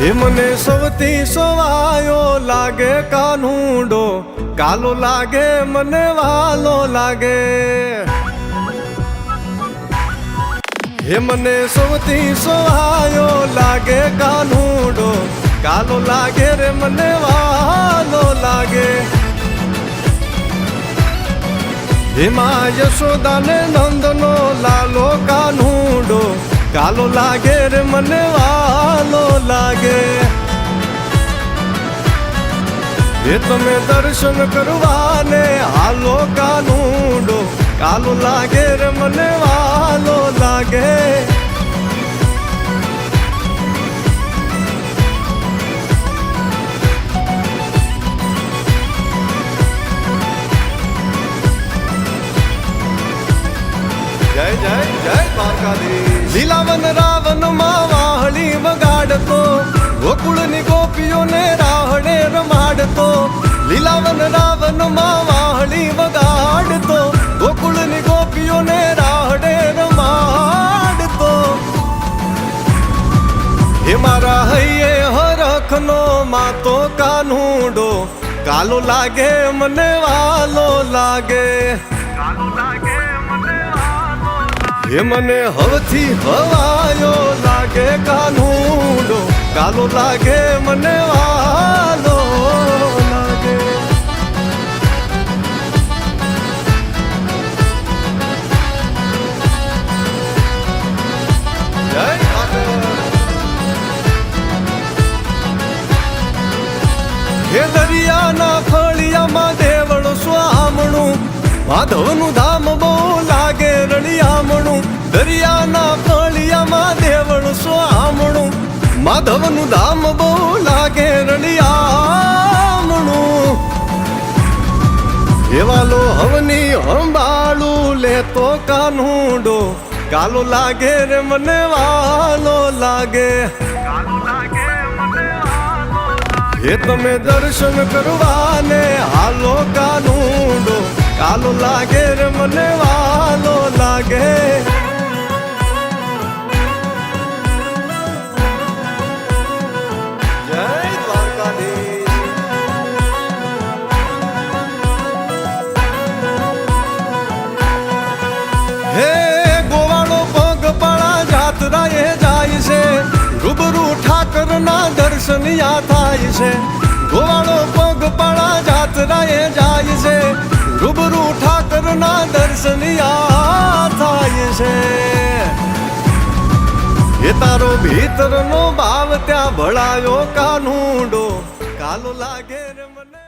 હે મને સૌથી સવાયો લાગે કાનુડો, કાલો લાગે મને વાલો લાગે. હે મને સૌથી સવાયો લાગે કાનુડો, કાલો લાગે રે મને વાલો લાગે. હે માં યશોદાને નંદનો લાલો કાનુડો, કાલો લાગે રે મને વાલો લાગે. હે તમે દર્શન કરવાને હાલો કાનુડો, કાલો લાગે રે મને વાલો લાગે. જય જય જય દ્વારકાધીશ. લીલાવન રાવણ માં વાહળી વગાડતો, ગોકુળની ગોપીઓને રાહડે રમાડતો. લીલાવન રાવણ માં વાહળી વગાડતો, ગોકુળની ગોપીઓને રાહડે રમાડતો. હે મારા હૈયે હરખનો માતો કાનુડો, કાલો લાગે મને વાલો લાગે. હે મને હવથી હવાયો લાગે કાનુડો, કાલો લાગે મને વાલો લાગે. જય હે દરિયાના ફળિયામાં દેવળ સ્વામણું, માધવનું ધામ બહુ લાગે રળિયામણું. દરિયાના ફળિયામાં દેવળ સ્વામણું, માધવનું ધામ બહુ લાગે રળિયામણું. એવાલો હવની હંભાળું લેતો કાનુડો, કાલો લાગે રે મને વાલો લાગે. હે તમે દર્શન કરવાને હાલો કાનુડો, કાલો લાગે રે મને વાલો લાગે. જય દ્વારકાધીશ. હે ગોવાળો પગપાળા જાત્રાએ જાય છે, રૂબરૂ ઠાકરના દર્શનિયા થાય છે. ગોવાળો પગપાળા જાત્રાએ જાય છે, રૂબરૂ ઠાકરના દર્શનિયા થાય છે. એ તારો ભીતરનો ભાવ ત્યાં ભળાયો કાનુડો, કાલો લાગે રે મને.